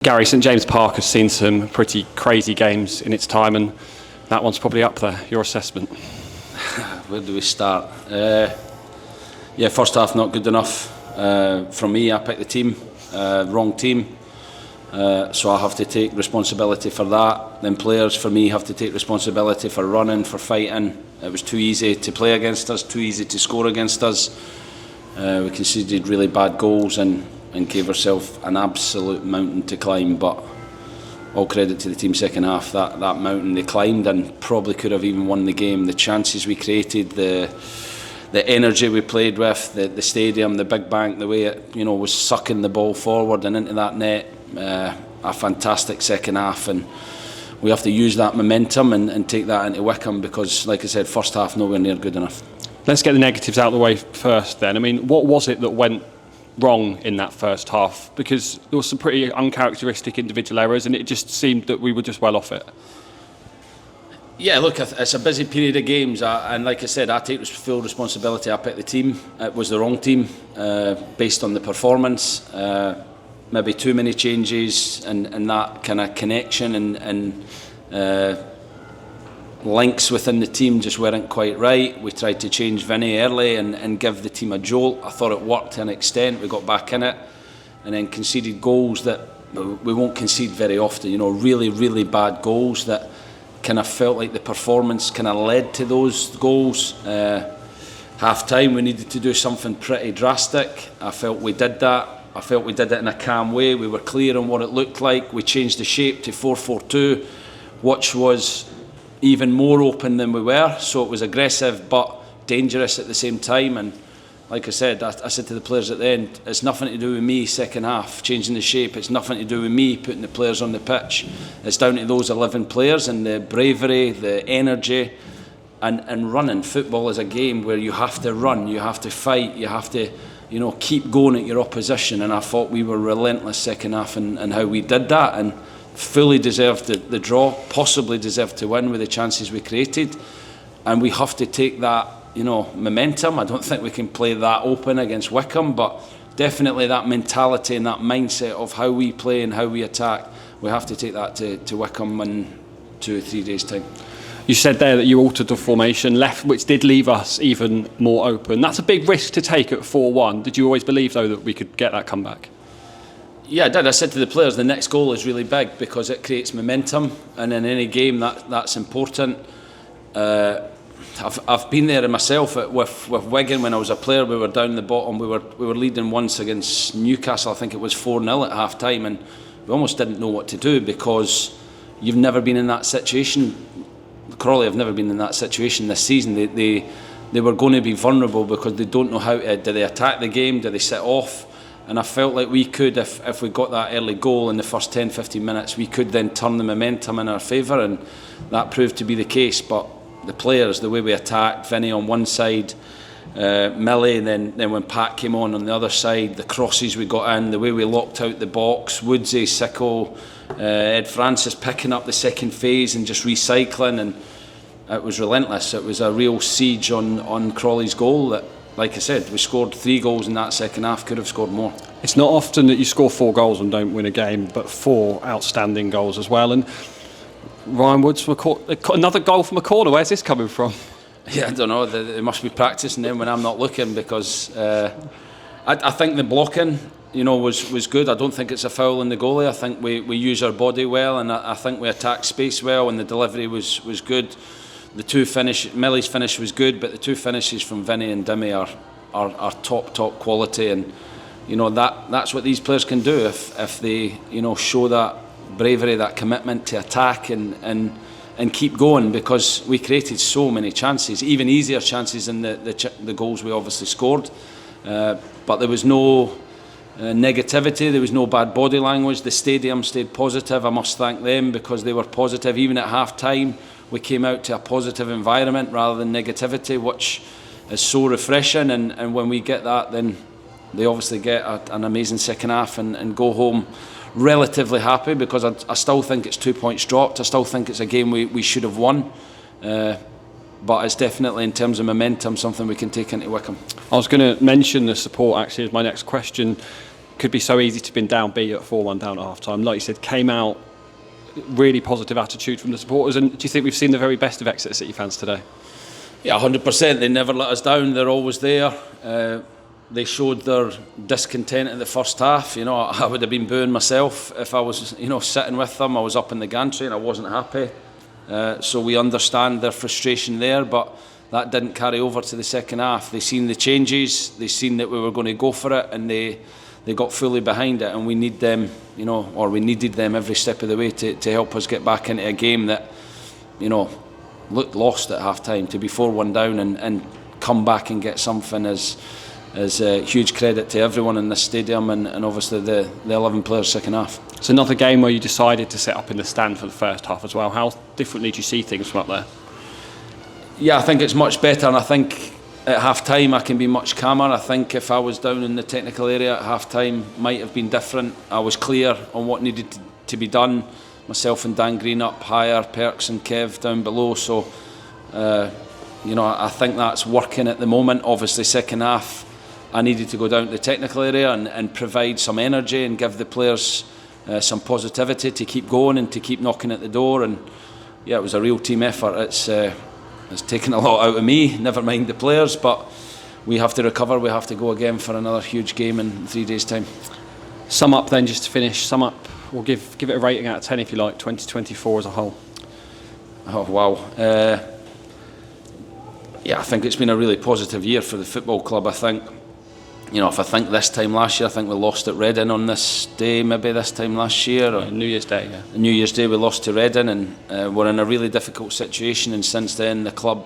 Gary, St James Park has seen some pretty crazy games in its time, and that one's probably up there. Your assessment? Where do we start? First half not good enough. From me, I picked the team, wrong team. So I have to take responsibility for that. Then players, for me, have to take responsibility for running, for fighting. It was too easy to play against us, too easy to score against us. We conceded really bad goals and gave ourselves an absolute mountain to climb, but all credit to the team second half. That mountain they climbed and probably could have even won the game. The chances we created, the energy we played with, the stadium, the big bank, the way it was sucking the ball forward and into that net, a fantastic second half, and we have to use that momentum and take that into Wycombe because, like I said, first half nowhere near good enough. Let's get the negatives out of the way first then. I mean, what was it that went wrong in that first half? Because there was some pretty uncharacteristic individual errors and it just seemed that we were just well off it. Yeah, look, it's a busy period of games, and like I said, I take full responsibility. I picked the team. It was the wrong team based on the performance. Maybe too many changes and that kind of connection and links within the team just weren't quite right. We tried to change Vinny early and give the team a jolt. I thought it worked to an extent. We got back in it and then conceded goals that we won't concede very often. Really, really bad goals that kind of felt like the performance kind of led to those goals. Half time we needed to do something pretty drastic. I felt we did that. I felt we did it in a calm way. We were clear on what it looked like. We changed the shape to 4-4-2, which was even more open than we were. So it was aggressive but dangerous at the same time. And like I said, I said to the players at the end, it's nothing to do with me second half, changing the shape. It's nothing to do with me putting the players on the pitch. It's down to those 11 players and the bravery, the energy and running. Football is a game where you have to run, you have to fight, you have to keep going at your opposition, and I thought we were relentless second half and how we did that, and fully deserved the draw, possibly deserved to win with the chances we created. And we have to take that momentum. I don't think we can play that open against Wycombe, but definitely that mentality and that mindset of how we play and how we attack, we have to take that to Wycombe in 2 or 3 days' time. You said there that you altered the formation, which did leave us even more open. That's a big risk to take at 4-1. Did you always believe, though, that we could get that comeback? Yeah, I did. I said to the players, the next goal is really big because it creates momentum, and in any game that's important. I've been there myself with Wigan when I was a player. We were down the bottom. We were leading once against Newcastle. I think it was 4-0 at half time, and we almost didn't know what to do because you've never been in that situation. Crawley have never been in that situation this season. They were going to be vulnerable because they don't know how to. Do they attack the game? Do they sit off? And I felt like we could, if we got that early goal in the first 10-15 minutes, we could then turn the momentum in our favour, and that proved to be the case. But the players, the way we attacked, Vinny on one side, Millie, then when Pat came on the other side, the crosses we got in, the way we locked out the box, Woodsy, Sicko, Ed Francis picking up the second phase and just recycling, and it was relentless. It was a real siege on Crawley's goal that, like I said, we scored 3 goals in that second half, could have scored more. It's not often that you score 4 goals and don't win a game, but 4 outstanding goals as well. And Ryan Woods, another goal from a corner. Where's this coming from? Yeah, I don't know. They must be practising them when I'm not looking because I think the blocking was good. I don't think it's a foul in the goalie. I think we use our body well, and I think we attack space well, and the delivery was good. The 2 Millie's finish was good, but the 2 finishes from Vinny and Dimmy are top quality, and that's what these players can do if they show that bravery, that commitment to attack and keep going, because we created so many chances, even easier chances than the goals we obviously scored, but there was no negativity, there was no bad body language. The stadium stayed positive. I must thank them because they were positive. Even at half time we came out to a positive environment rather than negativity, which is so refreshing, and when we get that, then they obviously get an amazing second half and go home relatively happy, because I still think it's 2 points dropped. I still think it's a game we should have won, but it's definitely, in terms of momentum, something we can take into Wycombe. I was going to mention the support actually as my next question. could be so easy to have been downbeat at 4-1 down at half-time. Like you said, came out, really positive attitude from the supporters. And do you think we've seen the very best of Exeter City fans today? Yeah, 100%. They never let us down. They're always there. They showed their discontent in the first half. You know, I would have been booing myself if I was, sitting with them. I was up in the gantry and I wasn't happy. So we understand their frustration there, but that didn't carry over to the second half. They seen the changes, they seen that we were going to go for it, and they got fully behind it. And we need them, we needed them every step of the way to help us get back into a game that, looked lost at half time. To be 4-1 down and come back and get something is a huge credit to everyone in this stadium and obviously the 11 players second half. It's another game where you decided to set up in the stand for the first half as well. How differently do you see things from up there? Yeah, I think it's much better, and I think at half time I can be much calmer. I think if I was down in the technical area at half time, might have been different. I was clear on what needed to be done. Myself and Dan Green up higher, Perks and Kev down below. So I think that's working at the moment. Obviously second half I needed to go down to the technical area and provide some energy and give the players some positivity to keep going and to keep knocking at the door. And yeah, it was a real team effort. It's taken a lot out of me, never mind the players, but we have to recover. We have to go again for another huge game in 3 days' time. Sum up then, just to finish, we'll give it a rating out of 10 if you like, 2024 as a whole. Oh wow. I think it's been a really positive year for the football club. I think, if I think this time last year, I think we lost at Reading on this day, maybe this time last year. Or New Year's Day, yeah. New Year's Day we lost to Reading, and we're in a really difficult situation, and since then the club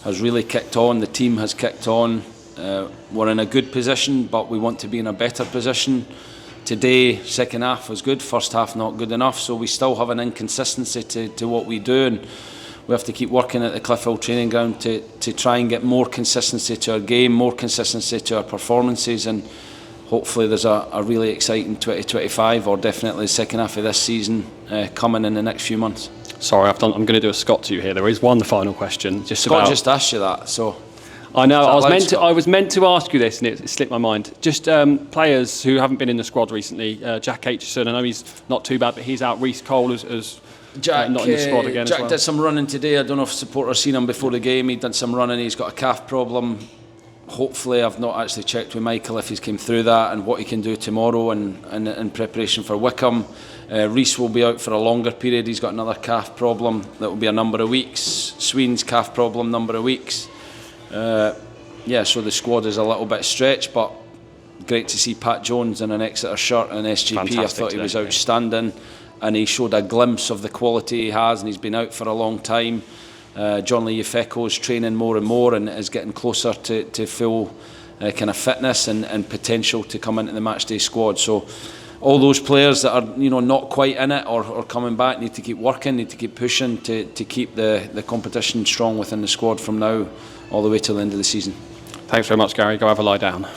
has really kicked on, the team has kicked on. We're in a good position, but we want to be in a better position. Today, second half was good, first half not good enough, so we still have an inconsistency to what we do, and we have to keep working at the Cliff Hill training ground to try and get more consistency to our game, more consistency to our performances, and hopefully there's a really exciting 2025, or definitely the second half of this season coming in the next few months. Sorry, I'm going to do a Scott to you here. There is one final question. Scott just asked you that, so... I know, I was meant to ask you this and it slipped my mind. Just players who haven't been in the squad recently. Jack Aitchison, I know he's not too bad, but he's out. Reece Cole is Jack, not in the squad again Jack as well. did some running today. I don't know if supporters seen him before the game. He did some running. He's got a calf problem. Hopefully, I've not actually checked with Michael if he's came through that and what he can do tomorrow and in preparation for Wickham. Reece will be out for a longer period. He's got another calf problem that will be a number of weeks. Sween's calf problem, number of weeks. So the squad is a little bit stretched, but great to see Pat Jones in an Exeter shirt and SGP. Fantastic. I thought he was outstanding, and he showed a glimpse of the quality he has, and he's been out for a long time. John Lee Yefeko's training more and more and is getting closer to full kind of fitness and potential to come into the matchday squad. So all those players that are not quite in it or coming back need to keep working, need to keep pushing to keep the competition strong within the squad from now all the way till the end of the season. Thanks very much, Gary. Go have a lie down.